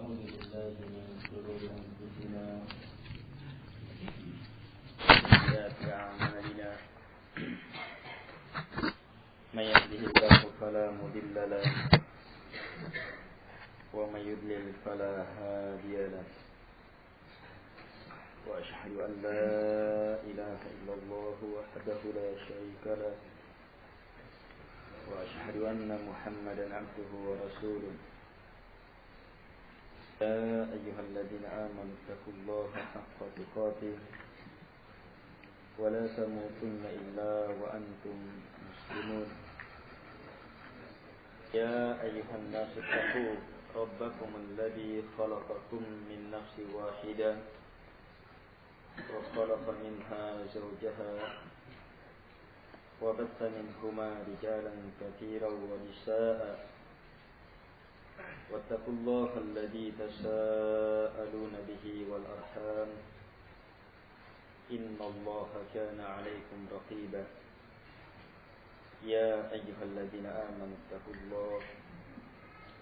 ونعوذ بالله من شرور أنفسنا وسيئات أعمالنا من يهده الله فلا مضل له ومن يضلل فلا هادي له وأشهد أن لا إله إلا الله وحده لا شريك له وأشهد أن محمدا عبده ورسوله يا أيها الذين آمنوا اتقوا الله حق تقاته ولا تموتن إلا وأنتم مسلمون يا أيها الناس اتقوا ربكم الذي خلقكم من نفس واحدة وخلق منها زوجها وبث منهما رجالا كثيرا ونساء واتقوا الله الذي تساءلون به والأرحام إن الله كان عليكم رقيبا يا أيها الذين آمنوا اتقوا الله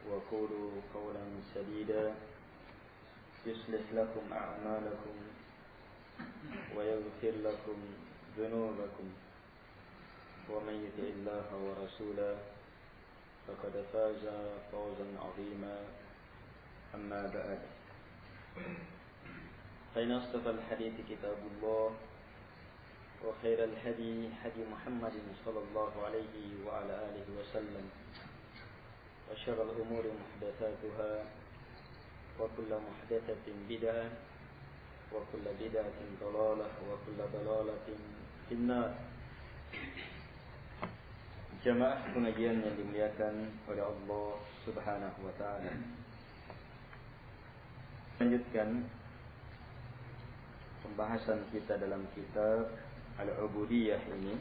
وقولوا قولا سديدا يصلح لكم أعمالكم ويغفر لكم ذنوبكم ومن يطع الله ورسوله فقد فاز فوزا عظيما أما بعد فإن أصدق الحديث كتاب الله وخير الهدي هدي محمد صلى الله عليه وعلى آله وسلم وشر الأمور محدثاتها وكل محدثة بدعة وكل بدعة ضلالة وكل ضلالة في النار. Jamaah pengajian yang dimuliakan oleh Allah Subhanahu wa taala. Lanjutkan pembahasan kita dalam kitab Al-Ubudiyah ini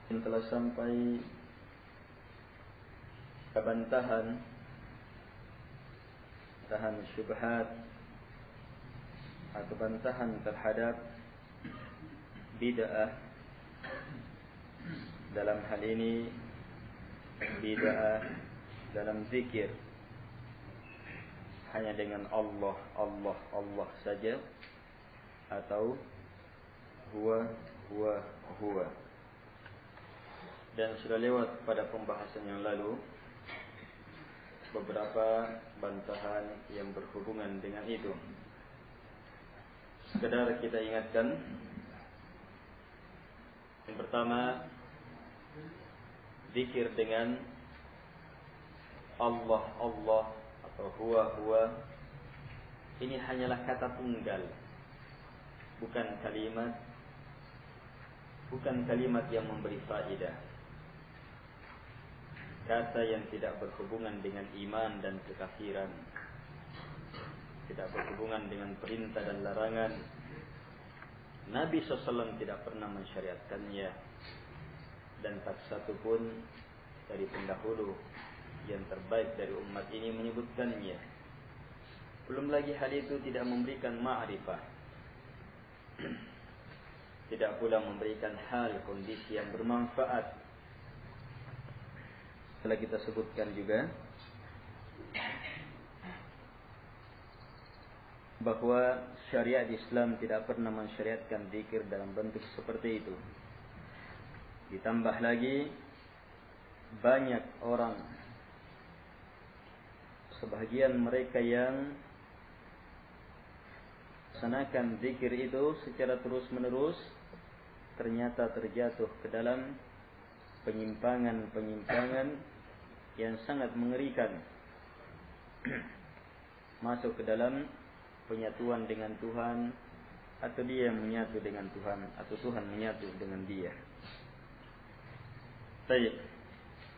yang telah sampai ke bantahan syubhat atau bantahan terhadap bid'ah. Dalam hal ini bid'ah dalam zikir hanya dengan Allah saja atau huwa. Dan sudah lewat pada pembahasan yang lalu beberapa bantahan yang berhubungan dengan itu. Sekedar kita ingatkan, yang pertama, zikir dengan Allah atau huwa ini hanyalah kata tunggal, bukan kalimat yang memberi faedah, kata yang tidak berhubungan dengan iman dan kekafiran, tidak berhubungan dengan perintah dan larangan. Nabi SAW tidak pernah mensyariatkannya, dan tak satu pun dari pendahulu yang terbaik dari umat ini menyebutkannya. Belum lagi hal itu tidak memberikan ma'rifah, tidak pula memberikan hal kondisi yang bermanfaat. Telah kita sebutkan juga bahwa syariat Islam tidak pernah mensyariatkan zikir dalam bentuk seperti itu. Ditambah lagi, banyak orang, sebahagian mereka yang melaksanakan zikir itu secara terus menerus, ternyata terjatuh ke dalam penyimpangan yang sangat mengerikan, masuk ke dalam penyatuan dengan Tuhan, atau dia yang menyatu dengan Tuhan, atau Tuhan menyatu dengan dia. Baik.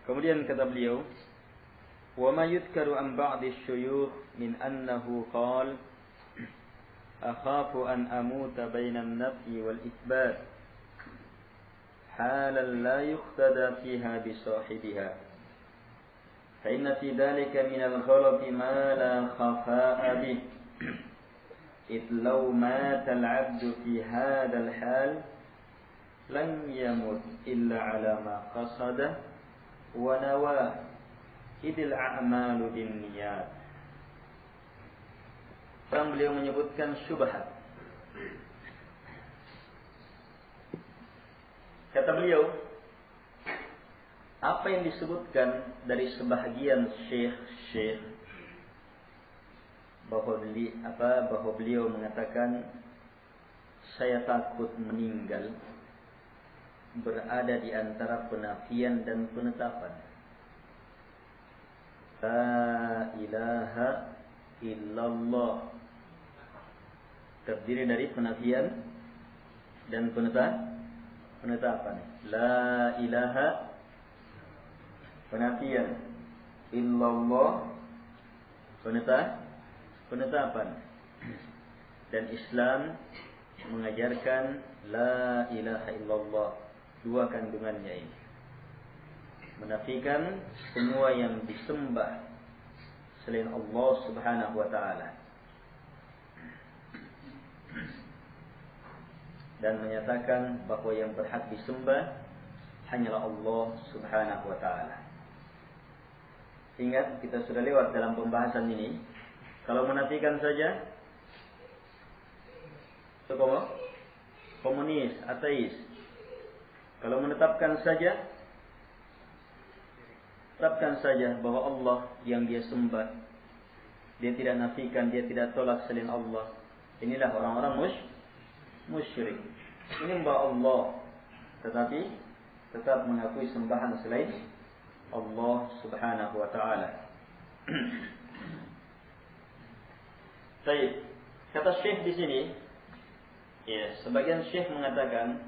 Kemudian kata beliau, wa ma yudhkaru an ba'd asy-syuyukh min annahu qala akhafu an amuta baina an-nafyi wal itsbat halan la yuqtada fiha bi sahibiha fa inna fi dhalika min al-ghalati ma la khafa'a bih id law mata al-'abdu fi hadha al-hal lam yamut illa ala ma qasada wa nawah idil a'malu binniyat Sekarang beliau menyebutkan syubhat. Kata beliau, apa yang disebutkan dari sebahagian syekh bahwa beliau mengatakan saya takut meninggal berada di antara penafian dan penetapan. La ilaha illallah terdiri dari penafian dan penetapan. La ilaha penafian, illallah penetapan. Dan Islam mengajarkan la ilaha illallah, dua kandungannya ini. Menafikan semua yang disembah selain Allah Subhanahu wa taala. Dan menyatakan bahwa yang berhak disembah hanyalah Allah Subhanahu wa taala. Ingat, kita sudah lewat dalam pembahasan ini. Kalau menafikan saja itu komunis, ateis. Kalau menetapkan saja, tetapkan saja bahwa Allah yang dia sembah, dia tidak nafikan, dia tidak tolak selain Allah. Inilah orang-orang musyrik. Ini membawa Allah, tetapi tetap mengakui sembahan selain Allah Subhanahu wa taala. Baik, kata Syekh di sini, ya, sebagian Syekh mengatakan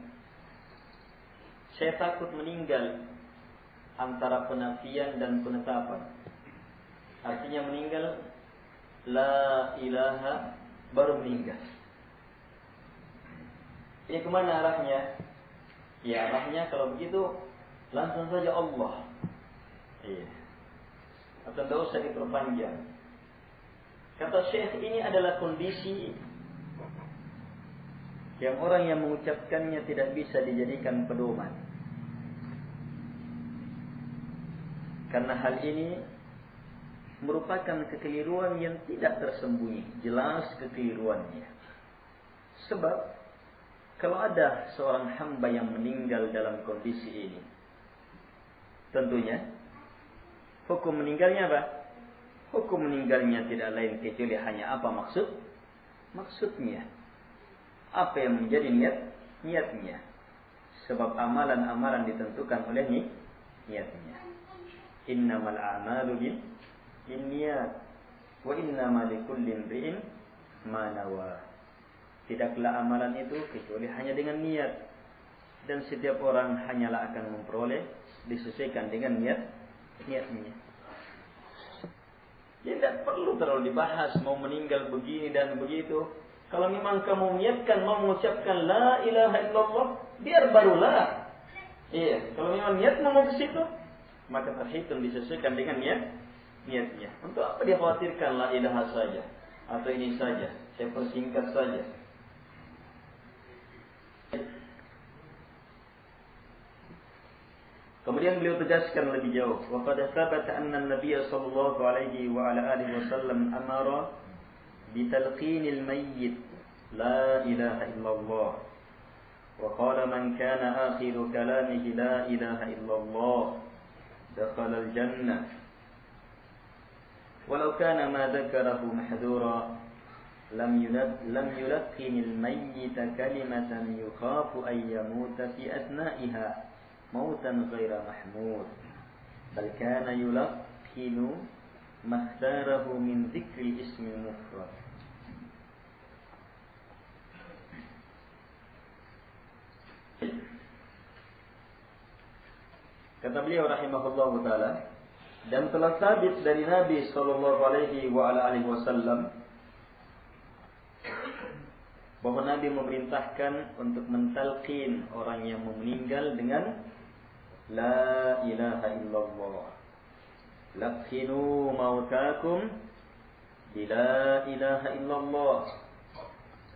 saya takut meninggal antara penafian dan penetapan. Artinya meninggal la ilaha baru meninggal. Ini kemana arahnya? Ya, arahnya kalau begitu langsung saja Allah. Iya. Atau tidak usah diperpanjang. Kata Syekh, ini adalah kondisi yang orang yang mengucapkannya tidak bisa dijadikan pedoman. Karena hal ini merupakan kekeliruan yang tidak tersembunyi, jelas kekeliruannya. Sebab kalau ada seorang hamba yang meninggal dalam kondisi ini, tentunya hukum meninggalnya apa? Hukum meninggalnya tidak lain kecuali hanya apa maksudnya. Apa yang menjadi niatnya. Sebab amalan-amalan ditentukan oleh niatnya. Innamal a'malu binniyat wa innamal likulli imri'in ma nawa. Tidaklah amalan itu kecuali hanya dengan niat, dan setiap orang hanyalah akan memperoleh disesuaikan dengan niatnya. Ya, tidak perlu terlalu dibahas mau meninggal begini dan begitu. Kalau memang kamu niatkan mau mengucapkan la ilaha illallah, biar barulah. Iya, kalau memang niat mau ke situ, maka terhitung disesuaikan dengan niatnya. Untuk apa dia khawatirkan la ilaha saja atau ini saja? Saya persingkat saja. Kemudian beliau tegaskan lebih jauh, wa qad thabata anna an-nabiy sallallahu alaihi wa ala alihi wasallam amara bi talqinil mayyit la ilaha illallah. Wa qala man kana akhiru kalamihi la ilaha illallah dakhala al-jannah. Walau kana ma dzakarahu mahdhura lam yulaqqinil mayyit kalimatan yukhafu an yamuta fi atna'iha mautan ghaira mahmud, bal kana yulaqqinu makhtarahu min dzikri ismi mufrad. Kata beliau rahimahullahu taala, dan telah sabit dari Nabi sallallahu alaihi wa ala alihi wasallam bahwa Nabi memerintahkan untuk mentalqin orang yang meninggal dengan la ilaha illallah. Laqinu mautakum bila ilaha illallah.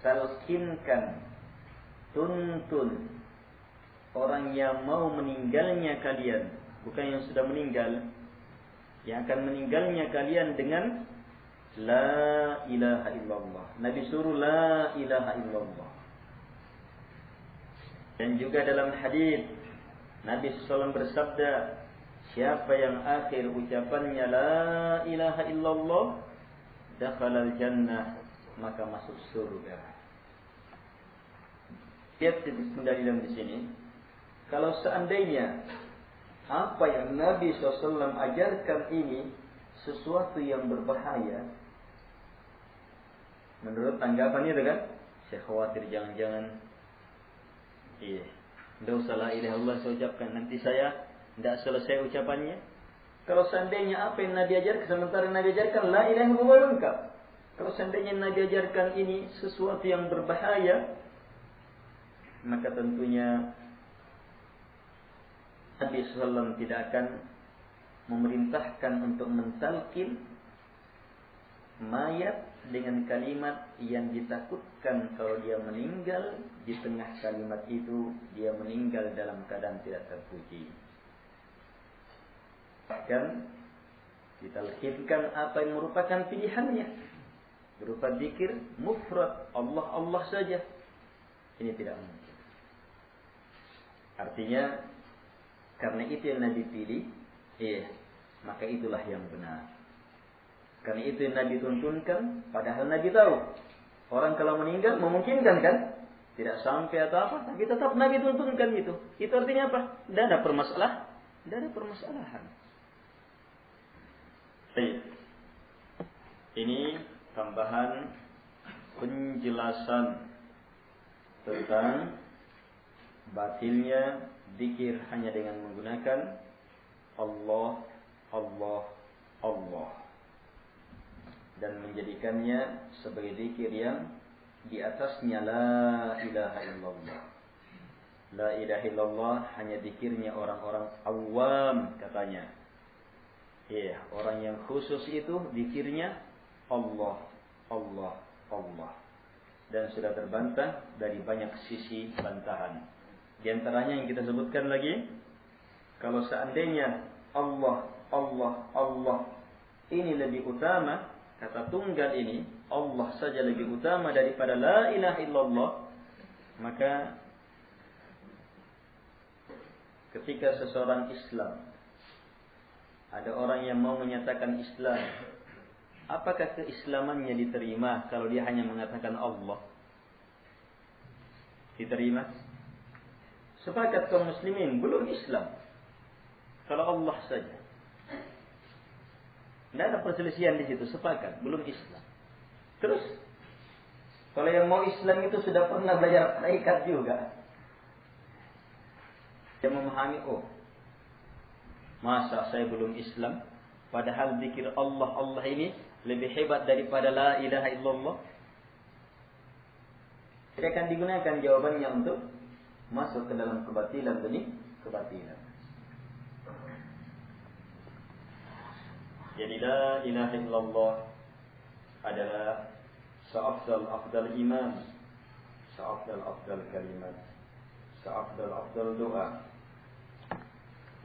Talqinkan, tuntun orang yang mau meninggalnya kalian, bukan yang sudah meninggal, yang akan meninggalnya kalian dengan La ilaha illallah. Nabi suruh la ilaha illallah. Dan juga dalam hadis Nabi SAW bersabda, siapa yang akhir ucapannya la ilaha illallah, dakhalal jannah, maka masuk surga. Lihat pendalilan di sini. Kalau seandainya apa yang Nabi SAW ajarkan ini sesuatu yang berbahaya, menurut tanggapan itu kan, saya khawatir jangan-jangan tidak usah la ilaha illallah saya ucapkan, nanti saya tidak selesai ucapannya. Kalau seandainya apa yang Nabi ajarkan, sementara Nabi ajarkan la ilaha illallah lengkap. Kalau seandainya Nabi ajarkan ini sesuatu yang berbahaya, maka tentunya Nabi SAW tidak akan memerintahkan untuk mentalqin mayat dengan kalimat yang ditakutkan kalau dia meninggal di tengah kalimat itu dia meninggal dalam keadaan tidak terpuji. Bahkan ditalqinkan apa yang merupakan pilihannya, berupa zikir mufrad Allah Allah saja. Ini tidak mungkin. Artinya karena itu yang Nabi pilih, maka itulah yang benar. Karena itu yang Nabi tuntunkan, padahal Nabi tahu orang kalau meninggal memungkinkan kan, tidak sampai atau apa, tapi tetap Nabi tuntunkan itu. Itu artinya apa? Tidak ada permasalahan. Baik. Ini tambahan penjelasan tentang batilnya zikir hanya dengan menggunakan Allah, Allah, Allah, dan menjadikannya sebagai zikir yang di atasnya la ilaha illallah. La ilaha illallah hanya zikirnya orang-orang awam katanya. Orang yang khusus itu zikirnya Allah, Allah, Allah. Dan sudah terbantah dari banyak sisi bantahan. Di antaranya yang kita sebutkan lagi, kalau seandainya Allah, Allah, Allah ini lebih utama, kata tunggal ini Allah saja lebih utama daripada la ilaha illallah, maka ketika seseorang Islam, ada orang yang mau menyatakan Islam, apakah keislamannya diterima kalau dia hanya mengatakan Allah? Diterima? Sepakat kaum muslimin belum Islam kalau Allah saja. Tidak ada perselisihan di situ, sepakat belum Islam. Terus kalau yang mau Islam itu sudah pernah belajar tarekat juga, dia memahami, masa saya belum Islam, padahal zikir Allah Allah ini lebih hebat daripada la ilaha illallah. Jadi akan digunakan jawabannya untuk masuk ke dalam kebatilan demi kebatilan. Jadi la ilaha illallah adalah seafdal iman, seafdal kalimat, seafdal doa.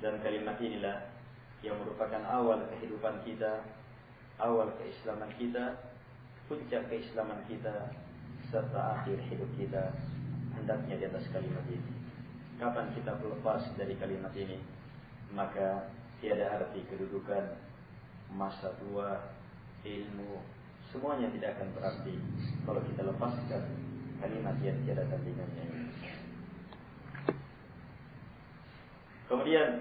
Dan kalimat inilah yang merupakan awal kehidupan kita, awal keislaman kita, puncak keislaman kita, serta akhir hidup kita hendaknya di atas kalimat ini. Kapan kita lepas dari kalimat ini, maka tiada arti kedudukan, masa tua, ilmu, semuanya tidak akan berarti kalau kita lepaskan kalimat yang tiada tandingannya ini. Kemudian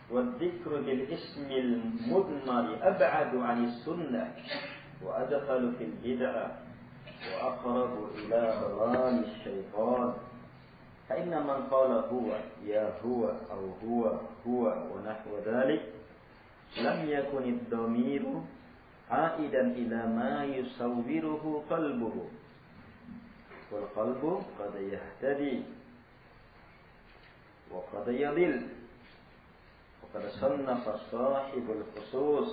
wadzikru bil ismil mudmari ab'adu 'anis sunnah wa adkhalu fil bid'ah wa aqrabu ila dalalis syaitan. Fa inna man qala huwa ya huwa aw huwa wa nahwa dhalik lam yakun ad-dhamiru 'aidan ila ma yusawwiruhu qalbuhu wal qalbu qad yahtadi wa qad yadil. وقد صنف صاحب الخصوص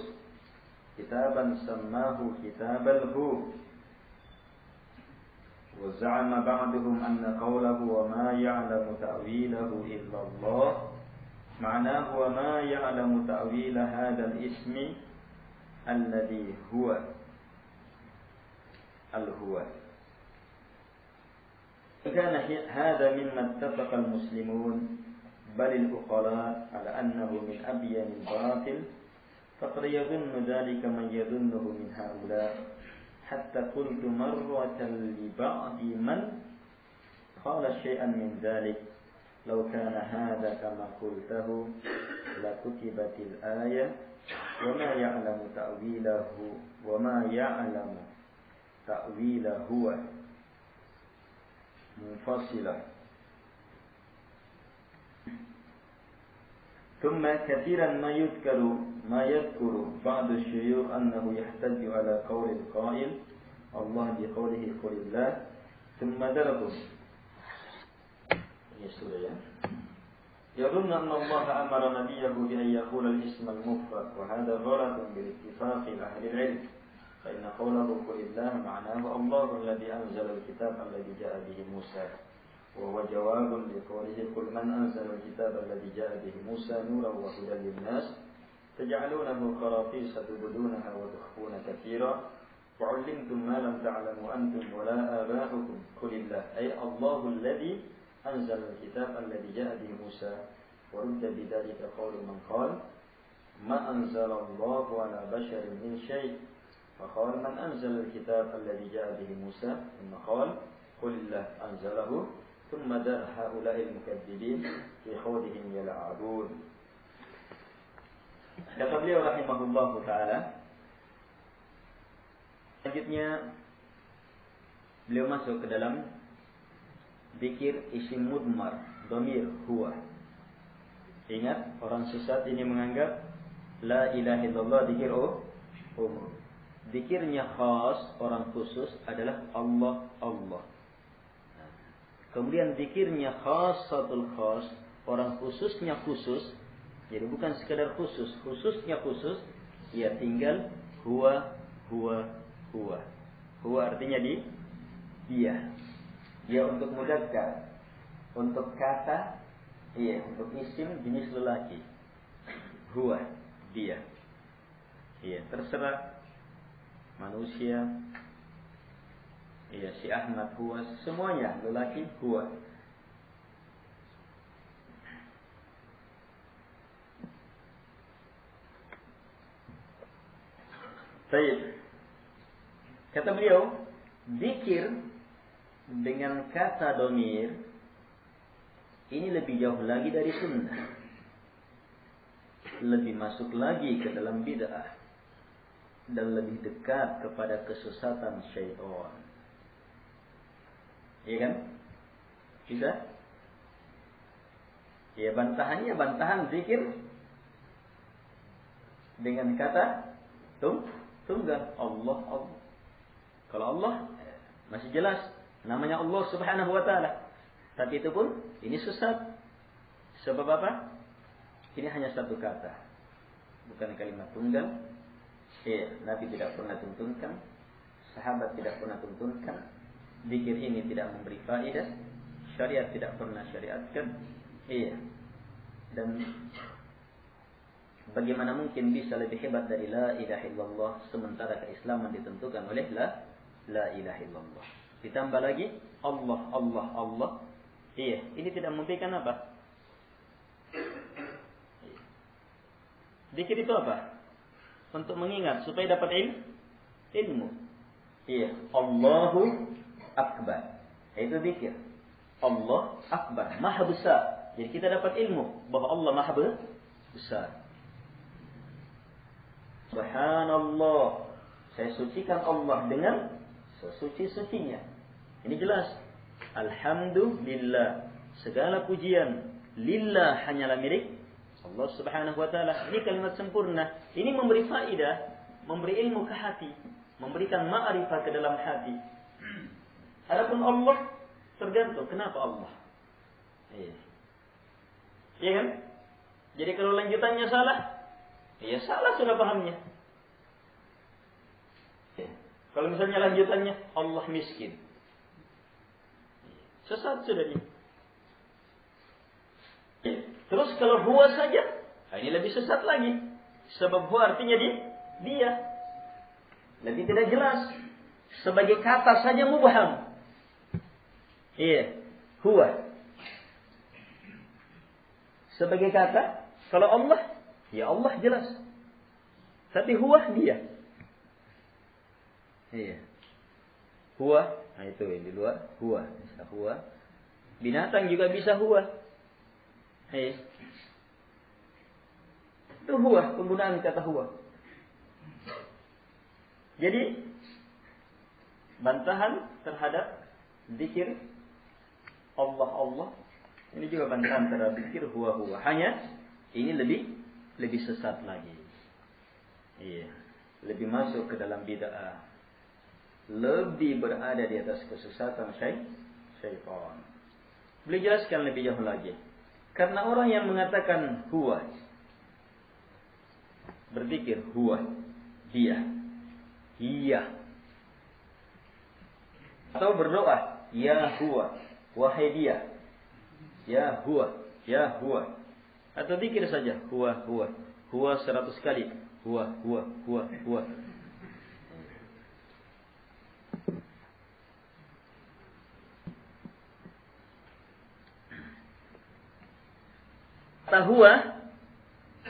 كتابا سماه كتاب الهو وزعم بعضهم أن قوله وما يعلم تأويله إلا الله معناه وما يعلم تأويل هذا الاسم الذي هو الهو. كان هذا مما اتفق المسلمون بل العقلاء على أنه من أبين الباطل فقد يظن ذلك من يظنه من هؤلاء حتى قلت مرة لبعض من قال شيئا من ذلك لو كان هذا كما قلته لكتبت الآية وما يعلم تأويله هو منفصلا. ثم كثيرا ما يذكر بعض الشيوخ أنه يحتج على قول القائل الله بقوله قل الله ثم درهم يظن أن الله أمر نبيه بأن يقول الاسم المفرد وهذا غلط بالاتفاق أهل العلم فإن قوله قل الله معناه الله الذي أنزل الكتاب الذي جاء به موسى وهو جواب لقوله قل من أنزل الكتاب الذي جاء به موسى نورا وهدى للناس تجعلونه قراطيس تبدونها وتخفون كثيرا وعلمتم ما لم تعلموا أنتم ولا آباؤكم قل الله أي الله الذي أنزل الكتاب الذي جاء به موسى ورد بذلك قول من قال ما أنزل الله على بشر من شيء فقال من أنزل الكتاب الذي جاء به موسى ثم قال قل الله أنزله ثم دار هؤلاء المكذبين في خوضهم يلعبون. Kata beliau rahimahullah ta'ala, selanjutnya beliau masuk ke dalam zikir isim mudmar dhamir huwa. Ingat, orang sesat ini menganggap la ilaha illallah zikir umum. Zikirnya khas, orang khusus adalah Allah, Allah. Kemudian zikirnya khasatul khas, orang khususnya khusus. Jadi bukan sekadar khusus, khususnya khusus. Ya tinggal huwa. Huwa artinya dia. Dia untuk mudzakkar, untuk kata, iya, untuk isim jenis lelaki. Huwa, dia. Iya, terserah manusia. Iya, si Ahmad huwa, semuanya lelaki huwa. Baik. Kata beliau, zikir dengan kata dhamir ini lebih jauh lagi dari sunnah, lebih masuk lagi ke dalam bid'ah dan lebih dekat kepada kesesatan syaitan. Iya kan? Bisa? Ya, bantahan zikir dengan kata tunggal Allah. Kalau Allah masih jelas namanya Allah Subhanahu wa taala. Tapi itu pun ini sesat. Sebab apa? Ini hanya satu kata. Bukan kalimat tunggal. Nabi tidak pernah tuntunkan, sahabat tidak pernah tuntunkan. Zikir ini tidak memberi faedah, syariat tidak pernah syariatkan. Dan bagaimana mungkin bisa lebih hebat dari la ilaha illallah sementara keislaman ditentukan oleh la ilaha illallah. Ditambah lagi Allah. Ini tidak memberikan apa? Zikir itu apa? Untuk mengingat supaya dapat ilmu. Allahu Akbar. Itu zikir. Allah Akbar, Maha Besar. Jadi kita dapat ilmu bahwa Allah Maha Besar. Subhanallah. Saya sucikan Allah dengan sesuci-sucinya. Ini jelas. Alhamdulillah. Segala pujian lillah hanyalah milik Allah Subhanahu wa taala. Ini kalimat sempurna. Ini memberi faedah, memberi ilmu ke hati, memberikan ma'rifah ke dalam hati. Adapun Allah tergantung kenapa Allah. Iya kan? Jadi kalau lanjutannya salah, ya salah sudah pahamnya. Kalau misalnya lanjutannya Allah miskin, sesat sudah dia. Terus kalau huwa saja, ini lebih sesat lagi. Sebab huwa artinya dia. lebih tidak jelas. Sebagai kata saja mubham. Iya, huwa. Sebagai kata, kalau Allah, ya Allah jelas. Tapi huwa dia. Iya. Huwa, nah itu yang di luar, huwa. Bisa huwa. Binatang juga bisa huwa. Iya. Itu huwa, penggunaan kata huwa. Jadi, bantahan terhadap zikir Allah. Ini juga bantahan terhadap zikir huwa. Hanya ini lebih sesat lagi. Iya, lebih masuk ke dalam bid'ah. Lebih berada di atas kesesatan syaitan. Boleh jelaskan lebih jauh lagi. Karena orang yang mengatakan huwa, berpikir huwa, dia, iya. Atau berdoa, ya huwa, wahai dia. Ya huwa, ya huwa. Atau zikir saja, huwa. Huwa 100 kali. Huwa. Kata huwa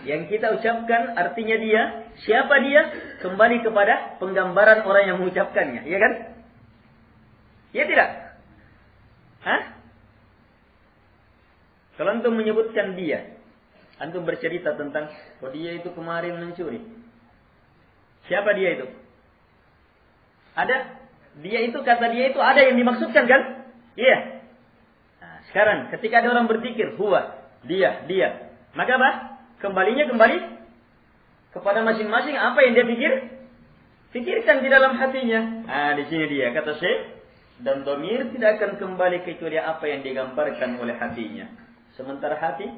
yang kita ucapkan artinya dia. Siapa dia? Kembali kepada penggambaran orang yang mengucapkannya, ya kan? Ya tidak? Hah? Kalau antum menyebutkan dia, antum bercerita tentang, oh dia itu kemarin mencuri. Siapa dia itu? Ada? Dia itu, kata dia itu ada yang dimaksudkan kan? Iya. Nah, sekarang ketika ada orang berpikir, huwa, dia. Maka apa? Kembali kepada masing-masing apa yang dia pikirkan di dalam hatinya. Di sini dia kata Syekh, dan dhamir tidak akan kembali kecuali apa yang digambarkan oleh hatinya. Sementara hati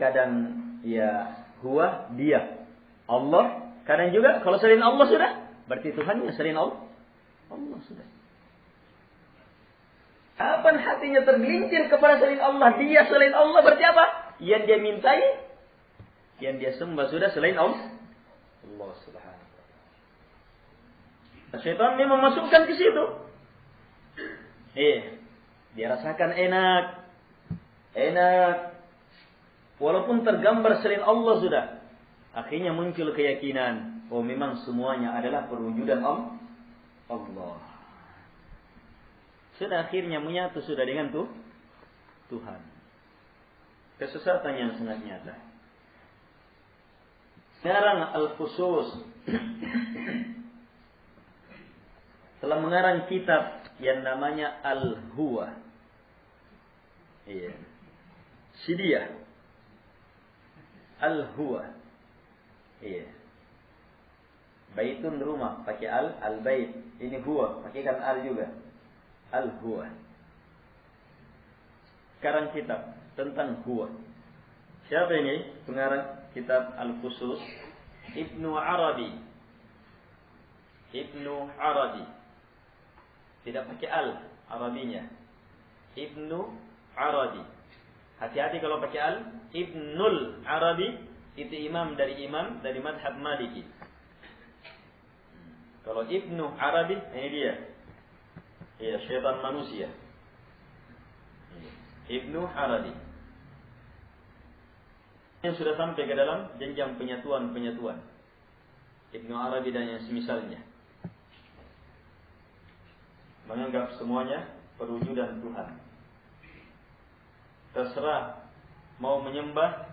kadang ya huwa dia. Allah kadang juga kalau selain Allah sudah berarti Tuhannya selain Allah sudah. Kapan hatinya tergelincir kepada selain Allah, dia selain Allah berarti apa? Yang dia mintai, yang dia sembah sudah selain Allah Subhanahu wa ta'ala. Syaitan memang masukkan ke situ. Dia rasakan enak. Walaupun tergambar selain Allah sudah. Akhirnya muncul keyakinan, oh memang semuanya adalah perwujudan Allah. Sudah akhirnya menyatu sudah dengan Tuhan. Kesesatan yang sangat nyata. Sekarang Al-Khusus telah mengarang kitab yang namanya Al-Huwa. Iya. Sidia. Al-Huwa. Iya. Baitun rumah pakai al-bait. Ini huwa, pakai kan al juga. Al-Huwa. Sekarang kitab tentang huwa. Siapa ini pengarang kitab Al-Khusus? Ibnu Arabi. Tidak pakai al, Arabinya. Ibnu Arabi. Hati-hati kalau pakai al. Ibnul Arabi itu imam dari madhab Maliki. Kalau Ibnu Arabi, ini dia. Iya, syaitan manusia. Ibnu Arabi. Yang sudah sampai ke dalam jenjang penyatuan. Ibnu Arabi dan yang semisalnya. Menganggap semuanya perwujudan Tuhan. Terserah mau menyembah,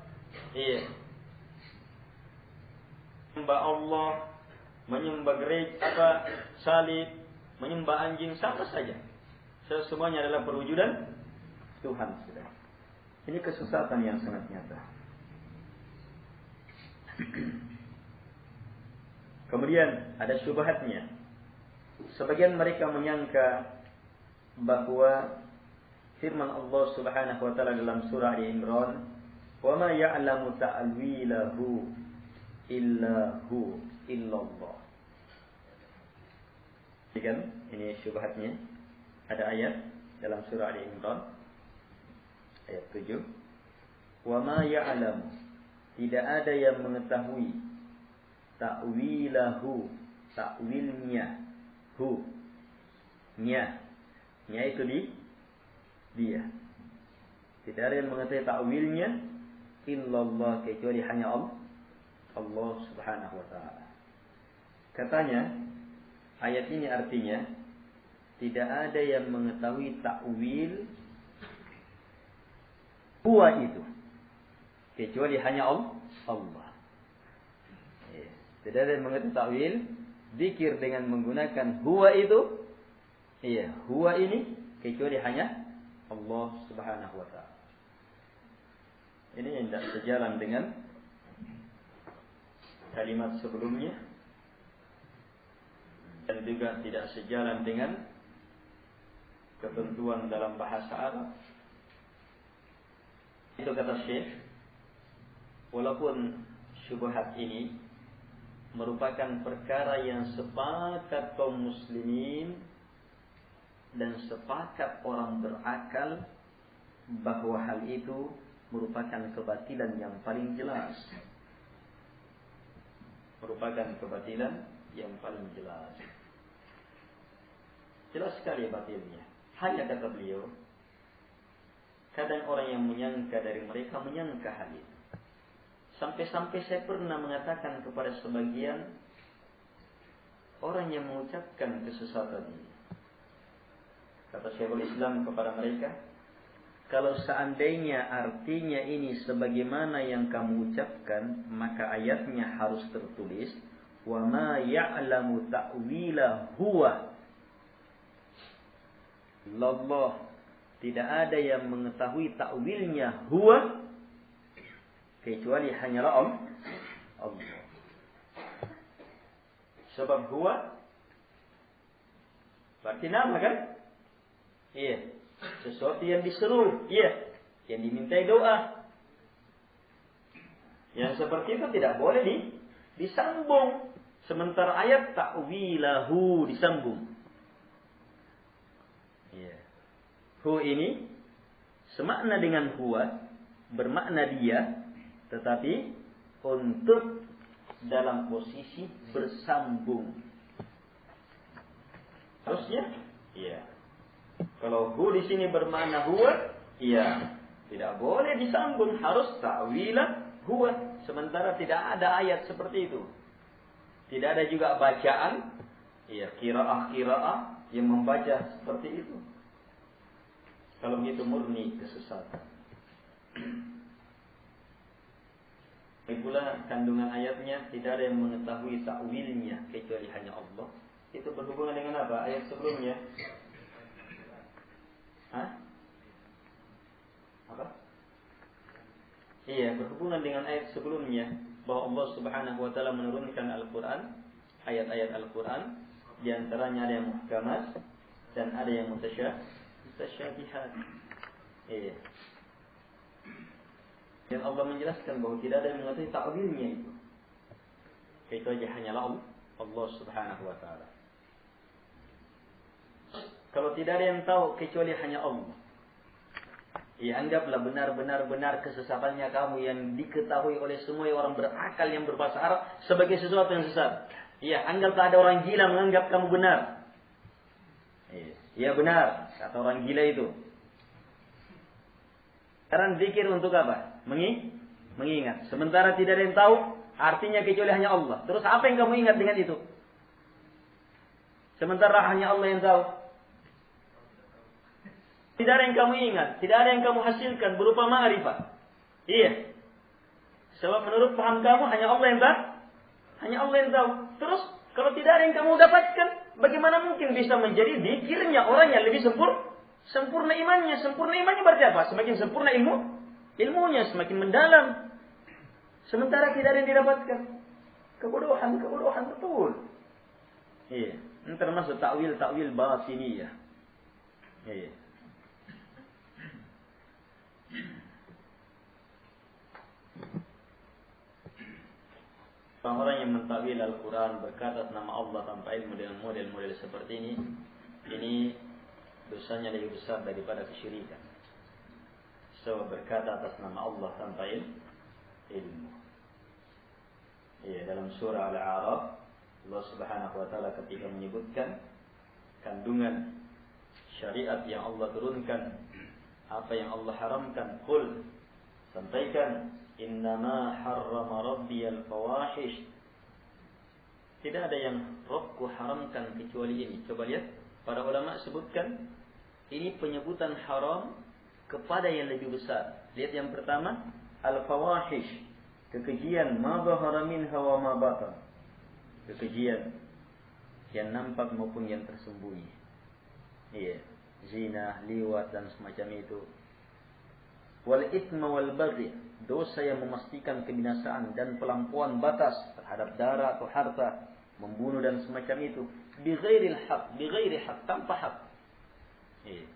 menyembah Allah, menyembah gereja, salib, menyembah anjing, sama saja. Semuanya adalah perwujudan Tuhan. Ini kesesatan yang sangat nyata. Kemudian ada syubhatnya. Sebagian mereka menyangka bahwa firman Allah Subhanahu wa taala dalam surah Al-Imran, "Wa ma ya'lamu ta'wilahu illallah." Ini syubhatnya. Ada ayat dalam surah Al-Imran ayat 7. "Wa ma ya'lamu", tidak ada yang mengetahui ta'wilahu, takwilnya, nya itu dia. Tidak ada yang mengetahui takwilnya illallah, kecuali hanya Allah Subhanahu wa taala. Katanya ayat ini artinya tidak ada yang mengetahui takwil huwa itu kecuali hanya Allah. Tidak ada yang mengetahui takwil zikir dengan menggunakan huwa itu, huwa ini kecuali hanya Allah Subhanahu wa taala. Ini yang tidak sejalan dengan kalimat sebelumnya dan juga tidak sejalan dengan ketentuan dalam bahasa Arab. Itu kata Syekh, walaupun syubhat ini merupakan perkara yang sepakat kaum muslimin dan sepakat orang berakal bahwa hal itu merupakan kebatilan yang paling jelas. Merupakan kebatilan yang paling jelas. Jelas sekali batilnya. Hanya kata beliau, kadang orang yang menyangka dari mereka menyangka hal itu. Sampai-sampai saya pernah mengatakan kepada sebagian orang yang mengucapkan kesesatan ini. Kata Syekhul Islam kepada mereka, kalau seandainya artinya ini sebagaimana yang kamu ucapkan, maka ayatnya harus tertulis, wa ma ya'lamu ta'wila huwa. Allah, tidak ada yang mengetahui takwilnya huwa kecuali hanyalah Allah. Sebab huwa berarti nama kan? Iya. Sesuatu yang diseru, yang dimintai doa. Yang seperti itu tidak boleh disambung. Sementara ayat ta'wilahu disambung. Hu ini semakna dengan huwa, bermakna dia, tetapi untuk dalam posisi bersambung. Harusnya, kalau hu di sini bermakna huwa, tidak boleh disambung, harus ta'wila huwa. Sementara tidak ada ayat seperti itu. Tidak ada juga bacaan, qiraah yang membaca seperti itu. Kalau begitu murni kesesatan. Pula kandungan ayatnya tidak ada yang mengetahui takwilnya kecuali hanya Allah. Itu berhubungan dengan apa? Ayat sebelumnya. Apa? Berhubungan dengan ayat sebelumnya bahwa Allah Subhanahu wa taala menurunkan Al-Qur'an, ayat-ayat Al-Qur'an, di antaranya ada yang muhkamat dan ada yang mutasyabihat. Dan Allah menjelaskan bahwa tidak ada yang mengetahui takwilnya itu kecuali hanyalah Allah Subhanahu wa taala. Kalau tidak ada yang tahu kecuali hanya Allah, anggaplah benar-benar kesesatannya kamu yang diketahui oleh semua orang berakal yang berbahasa Arab sebagai sesuatu yang sesat. Anggaplah ada orang gila menganggap kamu benar. Benar, kata orang gila itu. Karena zikir untuk apa? Mengingat. Sementara tidak ada yang tahu artinya kecuali hanya Allah. Terus apa yang kamu ingat dengan itu? Sementara hanya Allah yang tahu. Tidak ada yang kamu ingat, tidak ada yang kamu hasilkan berupa ma'rifah. Sebab menurut paham kamu hanya Allah yang tahu. Hanya Allah yang tahu. Terus kalau tidak ada yang kamu dapatkan, bagaimana mungkin bisa menjadi zikirnya orang yang lebih sempurna imannya? Sempurna imannya berarti apa? Semakin sempurna ilmunya semakin mendalam. Sementara tidak ada yang didapatkan. Kebodohan betul. Ini termasuk takwil batiniyah. Orang yang mentakwil Al-Quran berkata nama Allah tanpa ilmu dengan model-model seperti ini dosanya lebih besar daripada kesyirikan. Sebab berkata atas nama Allah tanpa ilmu. Ya, dalam surah Al-A'raf Allah Subhanahu wa taala ketika menyebutkan kandungan syariat yang Allah turunkan, apa yang Allah haramkan, qul, sampaikan, innama harrama rabbiyal fawahish. Tidak ada yang Rabbku haramkan kecuali ini. Coba lihat, para ulama sebutkan ini penyebutan haram kepada yang lebih besar. Lihat yang pertama, al-fawahish, kekejian, ma dhahara minha wa ma batan. Kekejian yang nampak maupun yang tersembunyi. Iya, zina, liwat dan semacam itu. Wal itsma wal baghi, dosa yang memastikan kebinasaan dan pelampauan batas terhadap darah atau harta, membunuh dan semacam itu, bighairil haq, bighairi haq, tanpa hak. Iya.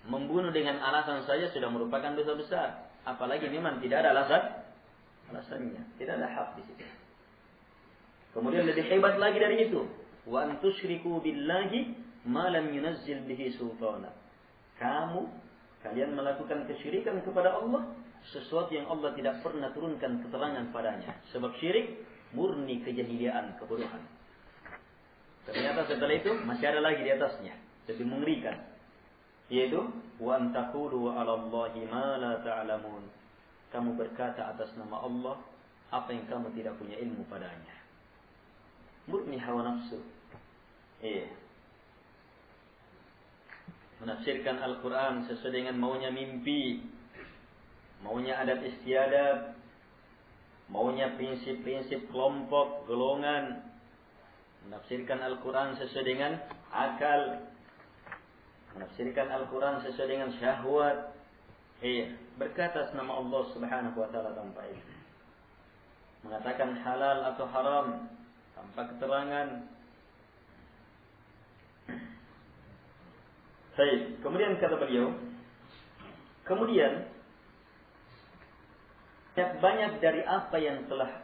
Membunuh dengan alasan saja sudah merupakan dosa besar, apalagi memang tidak ada alasannya, tidak ada hak di situ. Kemudian lebih hebat lagi dari itu, wa an tusyriku billahi ma lam yunazzil bihi sultana. Kalian melakukan kesyirikan kepada Allah sesuatu yang Allah tidak pernah turunkan keterangan padanya. Sebab syirik murni kejahiliaan, kebodohan. Ternyata setelah itu masih ada lagi di atasnya, lebih mengerikan, yaitu wa an taqulu 'ala Allahi ma la ta'lamun. Kamu berkata atas nama Allah apa yang kamu tidak punya ilmu padanya. Murni hawa nafsu. Menafsirkan Al-Quran sesuai dengan maunya mimpi, maunya adat istiadat, maunya prinsip-prinsip kelompok, golongan. Menafsirkan Al-Quran sesuai dengan akal, menafsirkan Al-Quran sesuai dengan syahwat. Berkata nama Allah Subhanahu wa taala tanpa ilmu. Mengatakan halal atau haram tanpa keterangan. Baik, kemudian kata beliau, kemudian banyak dari apa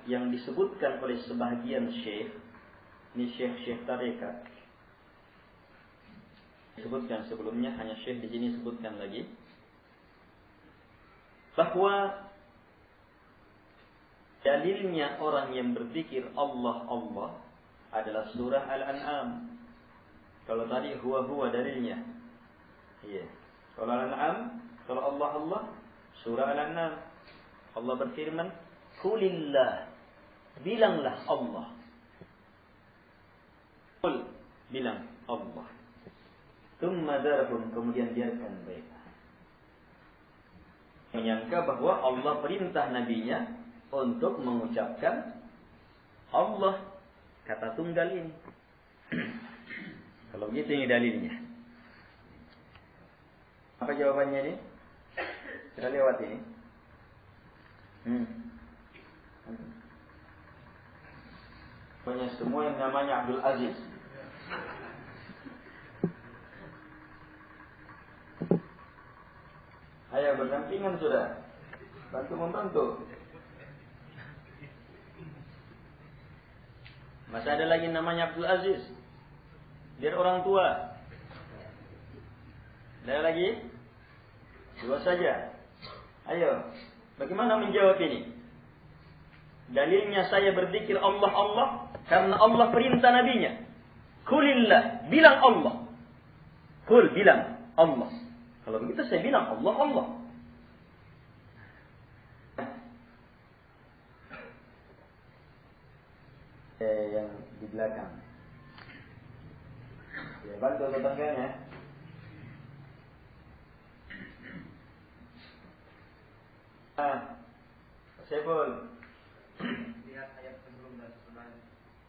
yang disebutkan oleh sebahagian syekh, ini syekh tarekat, disebutkan sebelumnya, hanya syekh di sini sebutkan lagi, bahwa dalilnya orang yang berzikir Allah Allah adalah surah Al-An'am. Kalau tadi huwa dalilnya. Iya. Kalau Al-An'am, kalau Allah Allah, surah Al-An'am. Allah berfirman, "Qulillah." Bilanglah Allah. Qul, bilang Allah. Tsumma darhum, kemudian biarkan mereka. Menyangka bahwa Allah perintah nabinya untuk mengucapkan Allah, kata tunggal ini. Kalau begitu ini dalilnya. Apa jawabannya ini? Kita lewat ini. Pokoknya semua yang namanya Abdul Aziz. Ayo berdampingan sudah. Bantu-membantu. Masih ada lagi namanya Abdul Aziz. Biar orang tua. Ada lagi? Dua saja. Ayo. Bagaimana menjawab ini? Dalilnya saya berzikir Allah Allah karena Allah perintah nabinya. Qulillah, bilang Allah. Qul, bilang Allah. Kalau begitu saya bilang Allah Allah. Yang di belakang. Ya, bantu tetangganya. Saiful. Lihat ayat sebelum dan sesudah.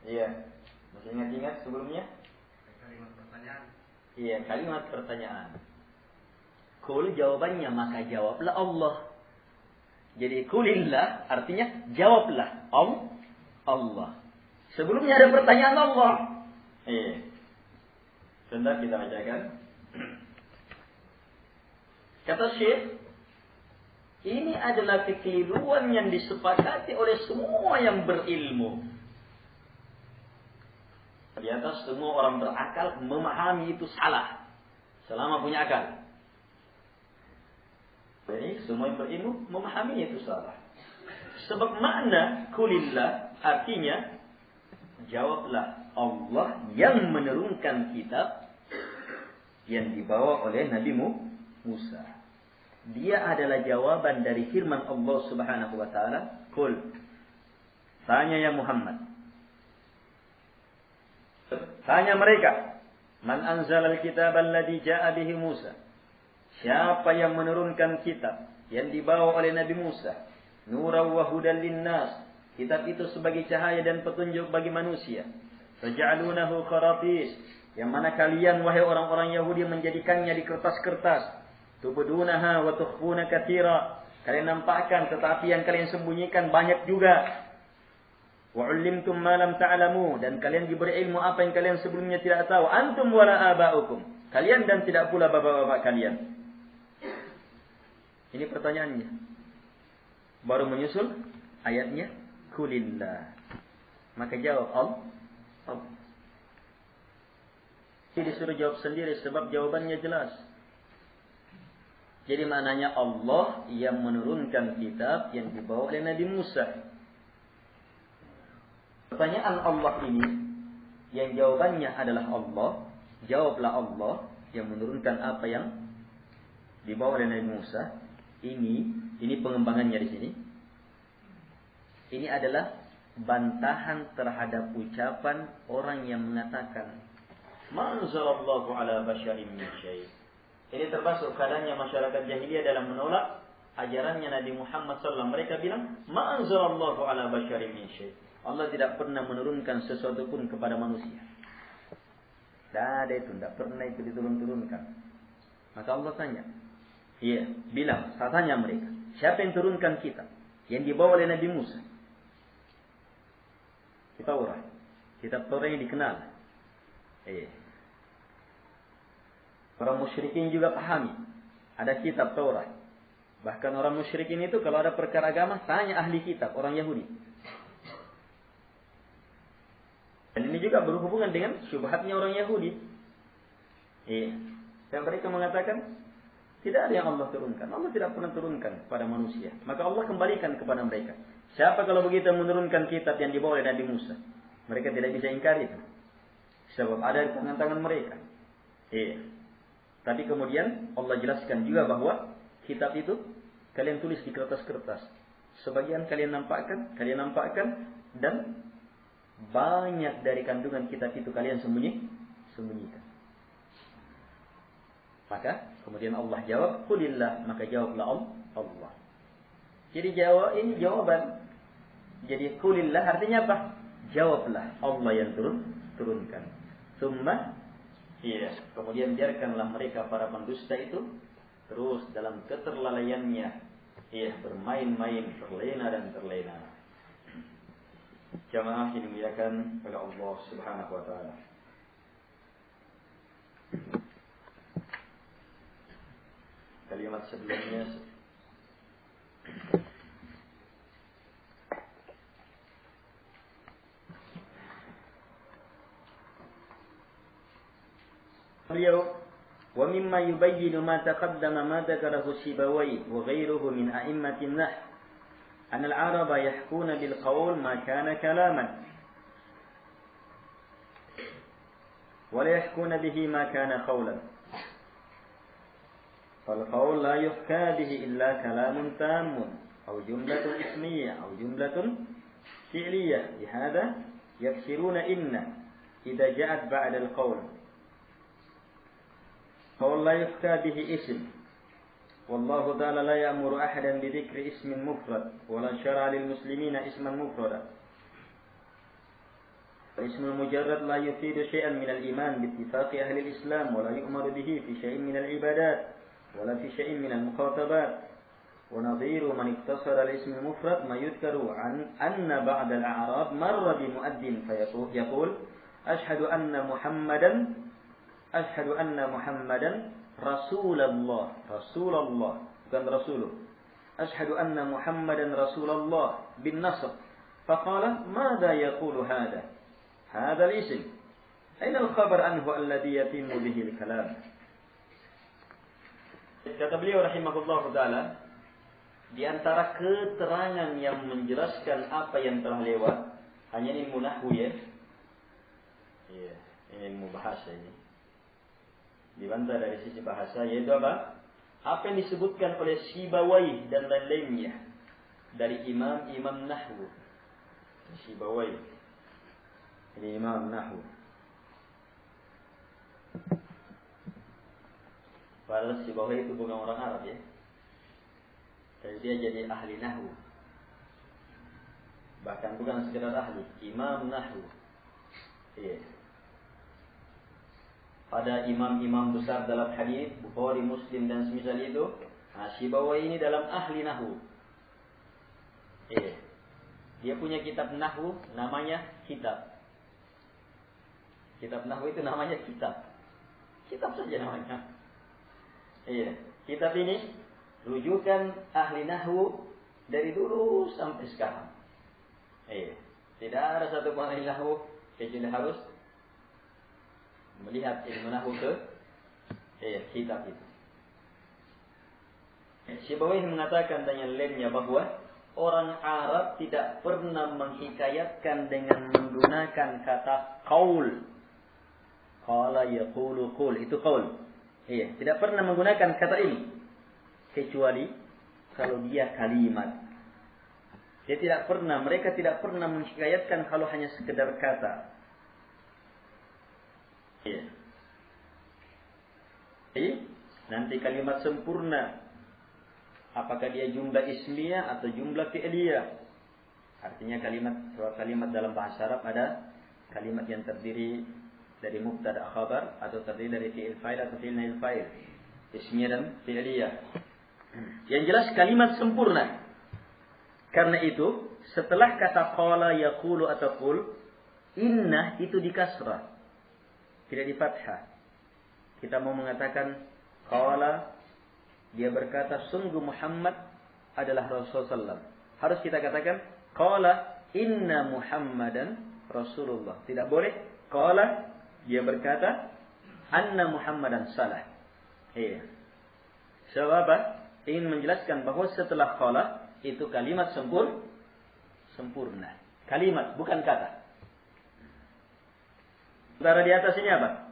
Iya. Masih ingat sebelumnya? Kalimat pertanyaan. Iya, kalimat pertanyaan. Qul jawabannya, maka jawablah Allah. Jadi qulillah artinya jawablah Allah. Sebelumnya ada pertanyaan Allah. Iya. Sebentar kita bacakan. Kata Syekh, ini adalah kekeliruan yang disepakati oleh semua yang berilmu. Di atas semua orang berakal memahami itu salah. Selama punya akal. Jadi semua yang berilmu memahami itu salah. Sebab makna kulillah artinya jawablah Allah yang menurunkan kitab yang dibawa oleh Nabi Musa. Dia adalah jawaban dari firman Allah Subhanahu wa taala, "Qul." Tanya ya Muhammad. Tanya mereka, "Man anzalal kitab alladhi ja'a bihi Musa?" Siapa yang menurunkan kitab yang dibawa oleh Nabi Musa? Nuran wa hudan linnas. Kitab itu sebagai cahaya dan petunjuk bagi manusia. Faj'alunahu qaratis. Yang mana kalian wahai orang-orang Yahudi menjadikannya di kertas-kertas. Tubdunaha wa tukhfuna katsira. Kalian nampakkan tetapi yang kalian sembunyikan banyak juga. Wa 'allimtum ma lam ta'lamu, dan kalian diberi ilmu apa yang kalian sebelumnya tidak tahu. Antum wala aba'ukum. Kalian dan tidak pula bapak-bapak kalian. Ini pertanyaannya. Baru menyusul ayatnya kulillah. Maka jawab Allah. Jadi disuruh jawab sendiri sebab jawabannya jelas. Jadi maknanya Allah yang menurunkan kitab yang dibawa oleh Nabi Musa. Pertanyaan Allah ini yang jawabannya adalah Allah, jawablah Allah yang menurunkan apa yang dibawa oleh Nabi Musa. Ini pengembangannya di sini. Ini adalah bantahan terhadap ucapan orang yang mengatakan ma anzalallahu ala basyarin min syai'. Ini termasuk keadaannya masyarakat jahiliyah dalam menolak ajarannya Nabi Muhammad SAW. Mereka bilang ma anzalallahu ala basyarin min syai'. Allah tidak pernah menurunkan sesuatu pun kepada manusia. Tidak ada itu, tidak pernah itu diturunkan. Maka Allah tanya, iya, bilang, saya tanya mereka, siapa yang turunkan kitab yang dibawa oleh Nabi Musa? Taurat. Kitab Taurat yang dikenal. Orang musyrikin juga pahami. Ada kitab Taurat. Bahkan orang musyrikin itu kalau ada perkara agama tanya ahli kitab, orang Yahudi. Dan ini juga berhubungan dengan syubhatnya orang Yahudi. Dan mereka mengatakan tidak ada yang Allah turunkan. Allah tidak pernah turunkan kepada manusia. Maka Allah kembalikan kepada mereka. Siapa kalau begitu menurunkan kitab yang dibawa oleh Nabi Musa? Mereka tidak bisa ingkari itu. Sebab ada di tangan-tangan mereka. Tapi kemudian Allah jelaskan juga bahwa kitab itu kalian tulis di kertas-kertas. Sebagian kalian nampakkan dan banyak dari kandungan kitab itu kalian sembunyikan. Maka kemudian Allah jawab, "Qulillah," maka jawablah Allah. Jadi ini jawaban. Jadi qulillah artinya apa? Jawablah Allah yang turunkan. Tsumma kemudian biarkanlah mereka para pendusta itu terus dalam keterlalaiannya bermain-main, terlena dan terlena. Jamaah yang dimuliakan oleh Allah Subhanahu wa taala. Kalimat sebelumnya beliau wa mimma yubayyinu ma taqaddama ma dzakarahu Sibawayh wa ghayruhu min a'immatin nahw an al-arab yahkuna bil qawl ma kana kalaman wa la yahkuna bihi ma kana qawlan fal qawl la yuhka bihi illa kalamun tammun aw jumlatun ismiyyah aw jumlatun fi'liyyah lihadha yaksiruna inna idza ja'at ba'da al-qawl قول لا يفتى به اسم والله تعالى لا يأمر أحدا بذكر اسم مفرد ولا شرع للمسلمين اسما مفردا فاسم المجرد لا يفيد شيئا من الإيمان باتفاق أهل الإسلام ولا يؤمر به في شيء من العبادات ولا في شيء من المخاطبات ونظير من اقتصر الاسم المفرد ما يذكر عن أن بعض الأعراب مر بمؤذن فيقول أشهد أن محمدا رسول الله bukan rasuluh. أشهد أن محمدا رسول الله بالنصر فقال ماذا يقول هذا الاسم أين الخبر عنه الذي يتم به الكلام. Kata beliau rahimahullah ta'ala, Di antara keterangan yang menjelaskan apa yang telah lewat, hanya ilmu nahwu ya. Iya, ilmu bahasa ini. Dibantah dari sisi bahasa, yaitu apa? Apa yang disebutkan oleh Sibawayh dan lain-lainnya dari imam-imam nahwu. Sibawayh, ini imam nahwu. Padahal Sibawayh itu bukan orang Arab ya. Dan dia jadi ahli nahwu. Bahkan bukan sekedar ahli, imam nahwu. Iya. Pada imam-imam besar dalam hadis, Bukhari, Muslim dan semisal itu, Sibawayh ini dalam ahli nahwu. Iya. Dia punya kitab nahwu, namanya kitab. Kitab nahwu itu namanya kitab. Kitab saja namanya. Iya. Kitab ini rujukan ahli nahwu dari dulu sampai sekarang. Tidak ada satu ahli nahwu kecuali harus melihat ilmu nahwu ke kitab itu. Sibawayh mengatakan dengan lainnya bahwa orang Arab tidak pernah menghikayatkan dengan menggunakan kata qaul. Qala yaqulu qul, itu qaul. Tidak pernah menggunakan kata ini kecuali kalau dia kalimat. Mereka tidak pernah menghikayatkan kalau hanya sekedar kata. Nanti kalimat sempurna, apakah dia jumlah ismiyah atau jumlah fi'liyah? Artinya kalimat dalam bahasa Arab ada kalimat yang terdiri dari mubtada khabar atau terdiri dari fi'il fa'il atau fi'il nail fa'il, ismiyah dan fi'liyah. Yang jelas kalimat sempurna. Karena itu, setelah kata qala yaqulu atau qul, inna itu di kasrah, tidak di fathah. Kita mau mengatakan qala, dia berkata sungguh Muhammad adalah Rasulullah. Harus kita katakan qala inna Muhammadan Rasulullah. Tidak boleh qala dia berkata anna Muhammadan salah. Sebab apa? Ingin menjelaskan bahwa setelah qala itu kalimat sempurna. Kalimat, bukan kata. Sementara di atas ini apa?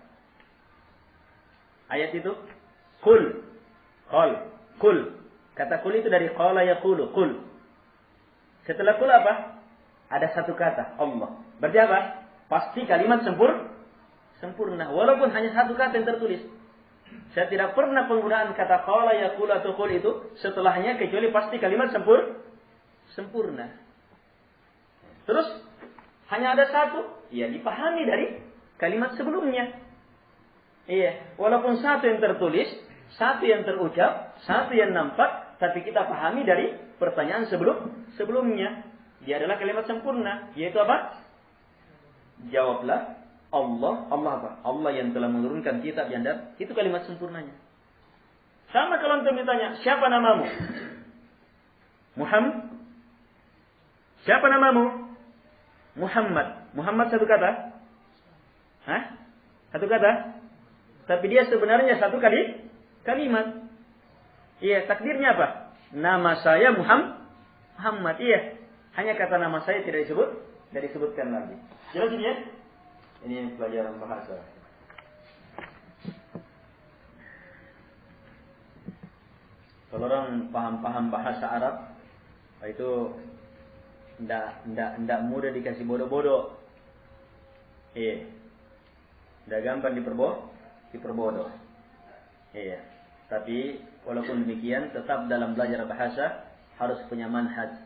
Ayat itu qul, qul. Kata qul itu dari qala yaqulu, qul. Setelah qul apa? Ada satu kata, Allah. Berarti apa? Pasti kalimat sempurna. Walaupun hanya satu kata yang tertulis. Saya tidak pernah penggunaan kata qala yaqulu atau qul itu setelahnya kecuali pasti kalimat sempurna. Terus hanya ada satu, ya dipahami dari kalimat sebelumnya. Walaupun satu yang tertulis, satu yang terucap, satu yang nampak, tapi kita pahami dari pertanyaan sebelumnya. Dia adalah kalimat sempurna, yaitu apa? Jawablah Allah apa? Allah yang telah menurunkan kitab yang ada, itu kalimat sempurnanya. Sama kalau antum ditanya, siapa namamu? Muhammad. Siapa namamu? Muhammad. Muhammad satu kata? Satu kata? Tapi dia sebenarnya satu kalimat. Takdirnya apa? Nama saya Muhammad. Hanya kata nama saya tidak disebutkan lagi. Jelas ini ya? Ini pelajaran bahasa. Kalau orang paham bahasa Arab, itu tidak mudah dikasih bodoh-bodoh. Tidak gampang diperbodoh. Tapi walaupun demikian, tetap dalam belajar bahasa harus punya manhaj.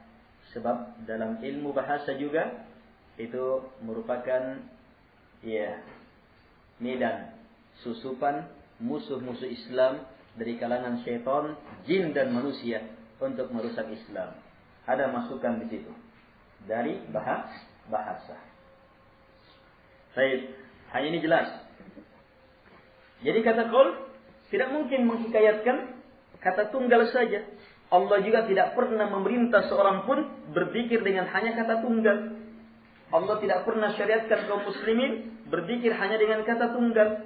Sebab dalam ilmu bahasa juga itu merupakan medan susupan musuh-musuh Islam dari kalangan syaitan, jin dan manusia untuk merusak Islam. Ada masukan di situ dari bahasa. Baik, hanya ini jelas. Jadi kata qaul tidak mungkin menghikayatkan kata tunggal saja. Allah juga tidak pernah memerintah seorang pun berzikir dengan hanya kata tunggal. Allah tidak pernah syariatkan kaum muslimin berzikir hanya dengan kata tunggal.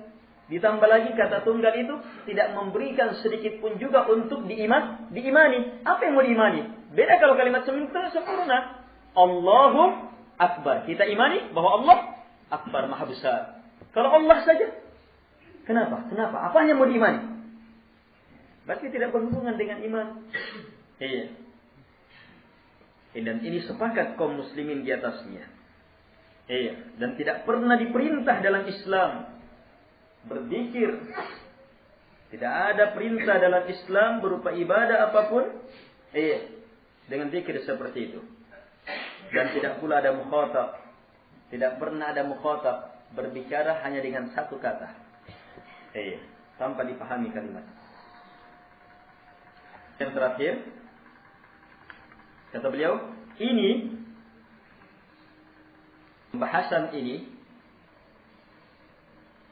Ditambah lagi kata tunggal itu tidak memberikan sedikit pun juga untuk diimani. Apa yang mau diimani? Beda kalau kalimat sempurna. Allahu Akbar. Kita imani bahwa Allah Akbar, Maha Besar. Kalau Allah saja, kenapa? Apa yang mau diimani? Berarti tidak berhubungan dengan iman. Iya. Dan ini sepakat kaum muslimin di atasnya. Iya. Dan tidak pernah diperintah dalam Islam berzikir. Tidak ada perintah dalam Islam berupa ibadah apapun. Iya. Dengan zikir seperti itu. Dan tidak pula ada mukhatab. Tidak pernah ada mukhatab berbicara hanya dengan satu kata. Iya. Tanpa dipahami kalimat. Yang terakhir, kata beliau, pembahasan ini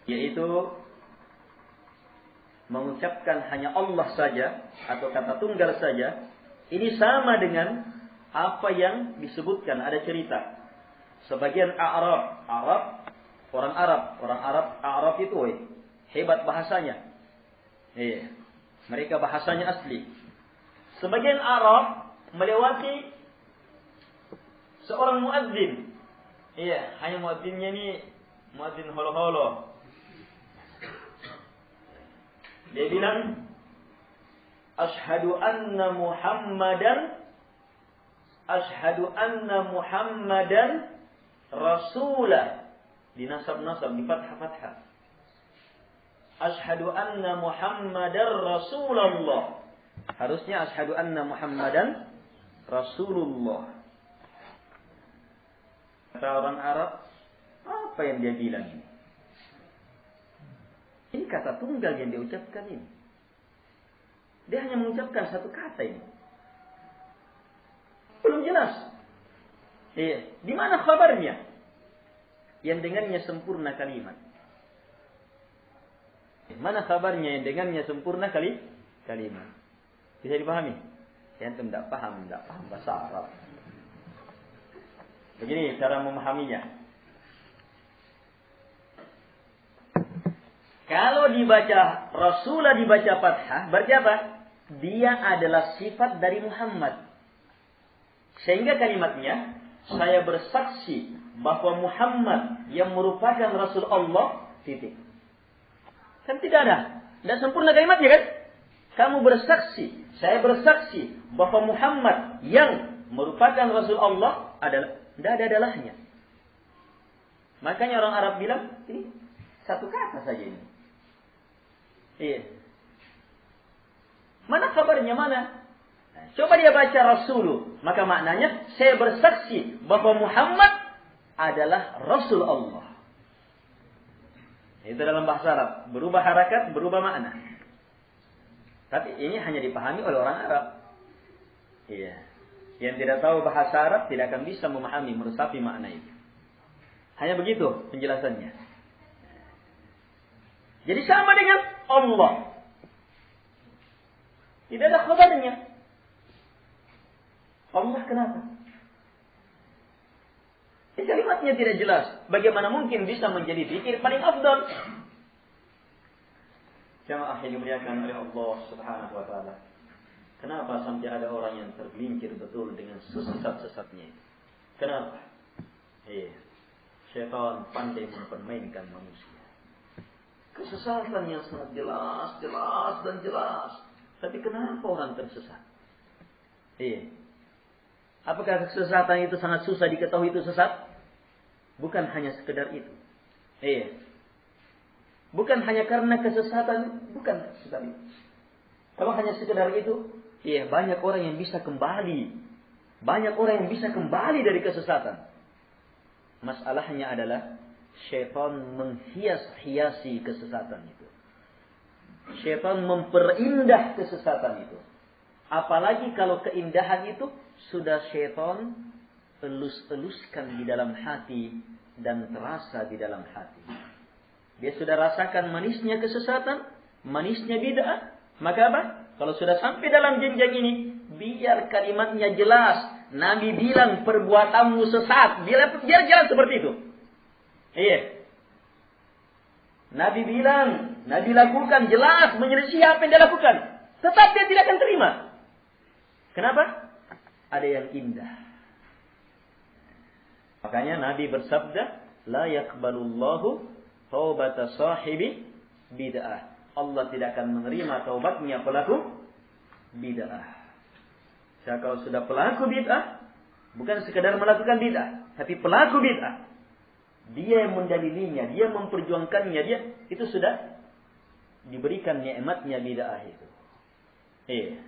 yaitu mengucapkan hanya Allah saja atau kata tunggal saja, ini sama dengan apa yang disebutkan. Ada cerita sebagian orang Arab itu hebat bahasanya. Mereka bahasanya asli. Sebagian Arab melewati seorang muadzin. Hanya muadzinnya ini muadzin holo-holo. Dia bilang, Ashhadu anna Muhammadan Rasulah. Di nasab-nasab, di fathah-fathah. Ashhadu anna Muhammadan Rasulullah. Harusnya Ashhadu anna Muhammadan Rasulullah. Kata orang Arab, apa yang dia bilang ini? Ini kata tunggal yang dia ucapkan ini. Dia hanya mengucapkan satu kata ini. Belum jelas. Di mana kabarnya? Yang dengannya sempurna kalimat. Mana kabarnya yang dengannya sempurna kalimat? Bisa dipahami? Yang tidak paham bahasa Arab. Begini cara memahaminya. Kalau dibaca Rasulah dibaca fathah, berarti apa? Dia adalah sifat dari Muhammad. Sehingga kalimatnya, saya bersaksi bahwa Muhammad yang merupakan Rasul Allah, titik. Kan tidak ada. Tidak sempurna kalimatnya kan? Kamu bersaksi, saya bersaksi bahwa Muhammad yang merupakan Rasul Allah adalah, tidak ada adalahnya. Makanya orang Arab bilang, ini satu kata saja ini. Mana kabarnya, mana? Coba dia baca Rasul, maka maknanya saya bersaksi bahwa Muhammad adalah Rasul Allah. Itu dalam bahasa Arab, berubah harakat, berubah makna. Tapi ini hanya dipahami oleh orang Arab. Yang tidak tahu bahasa Arab tidak akan bisa memahami, meresapi makna itu. Hanya begitu penjelasannya. Jadi sama dengan Allah. Tidak ada khabarnya. Allah kenapa? Kalimatnya tidak jelas. Bagaimana mungkin bisa menjadi zikir paling afdal? Jamaah yang dimuliakan oleh Allah Subhanahu wa taala. Kenapa sampai ada orang yang tergelincir betul dengan sesat-sesatnya? Kenapa? Syaitan pandai mempermainkan manusia. Kesesatan yang sangat jelas. Tapi kenapa orang tersesat? Apakah kesesatan itu sangat susah diketahui itu sesat? Bukan hanya sekedar itu. Bukan hanya karena kesesatan, bukan sekedar itu. Kalau hanya sekedar itu, banyak orang yang bisa kembali. Banyak orang yang bisa kembali dari kesesatan. Masalahnya adalah syaitan menghias-hiasi kesesatan itu. Syaitan memperindah kesesatan itu. Apalagi kalau keindahan itu sudah syaitan elus-eluskan di dalam hati dan terasa di dalam hati. Dia sudah rasakan manisnya kesesatan, manisnya bid'ah. Maka apa? Kalau sudah sampai dalam jenjang ini, biar kalimatnya jelas. Nabi bilang perbuatanmu sesat. Biar jalan seperti itu. Nabi bilang, Nabi lakukan, jelas menyelisih apa yang dia lakukan. Tetap dia tidak akan terima. Kenapa? Ada yang indah. Makanya Nabi bersabda, la yaqbalullahu taubata sahibi bid'ah. Allah tidak akan menerima taubatnya pelaku bid'ah. Jadi kalau sudah pelaku bid'ah, bukan sekedar melakukan bid'ah, tapi pelaku bid'ah, dia yang mendalilinya, dia memperjuangkannya, dia itu sudah diberikan nikmatnya bid'ah itu. Iya.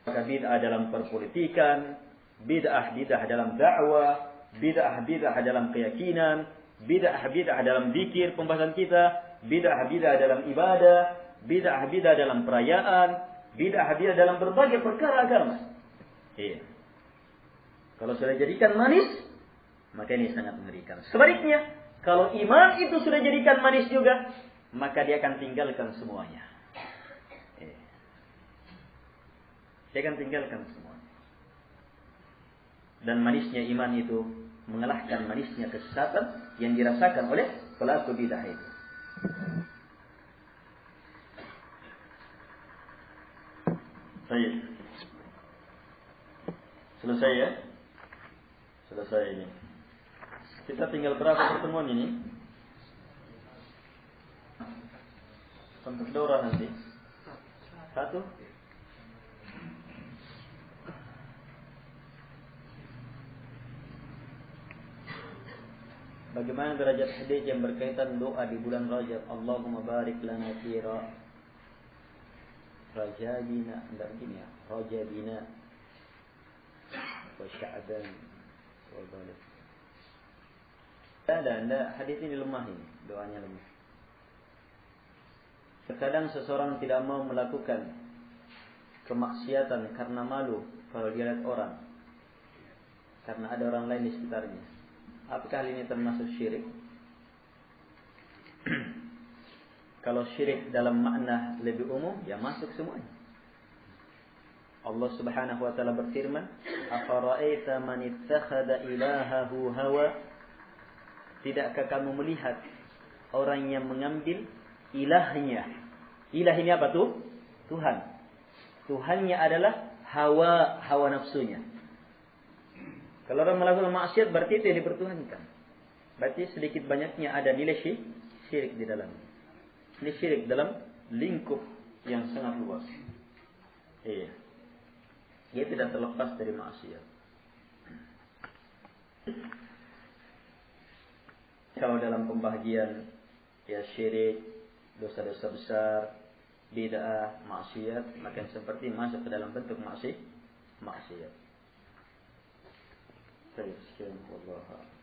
Maka bid'ah dalam perpolitikan, bid'ah dalam dakwah, bid'ah dalam keyakinan, bid'ah dalam zikir pembahasan kita, bid'ah dalam ibadah, bid'ah dalam perayaan, bid'ah dalam berbagai perkara agama. Iya. Kalau sudah jadikan manis, maka ini sangat mengerikan. Sebaliknya, kalau iman itu sudah jadikan manis juga, maka dia akan tinggalkan semuanya. Iya. Dia akan tinggalkan semuanya. Dan manisnya iman itu mengalahkan manisnya kesesatan yang dirasakan oleh pelaku bid'ah itu. Baik. Selesai ya? Selesai ini. Kita tinggal berapa pertemuan ini? Sampai daurah nanti. 1. Bagaimana derajat hadis yang berkaitan doa di bulan Rajab? Allahumma barik lana fi Rajabina, enggak gini ya. Rajabina wa Sya'ban wa balik. Ada hadis ini lemah ini, doanya lemah. Terkadang seseorang tidak mau melakukan kemaksiatan karena malu kalau dia lihat orang, karena ada orang lain di sekitarnya. Apakah hal ini termasuk syirik? Kalau syirik dalam makna lebih umum, ya masuk semuanya. Allah Subhanahu wa taala berfirman, "Afara'aita man ittakhadha ilahahu hawa?" Tidakkah kamu melihat orang yang mengambil ilahnya? Ilah ini apa tuh? Tuhan. Tuhannya adalah hawa nafsunya. Kalau orang melakukan maksiat berarti itu yang dipertuhankan. Berarti sedikit banyaknya ada nilai syirik di dalamnya. Ini syirik dalam lingkup yang sangat luas. Iya. Dia tidak terlepas dari maksiat. Kalau dalam pembagian ya syirik, dosa-dosa besar, bid'ah, maksiat, maka seperti masuk ke dalam bentuk maksiat. Sekian, wallahu a'lam.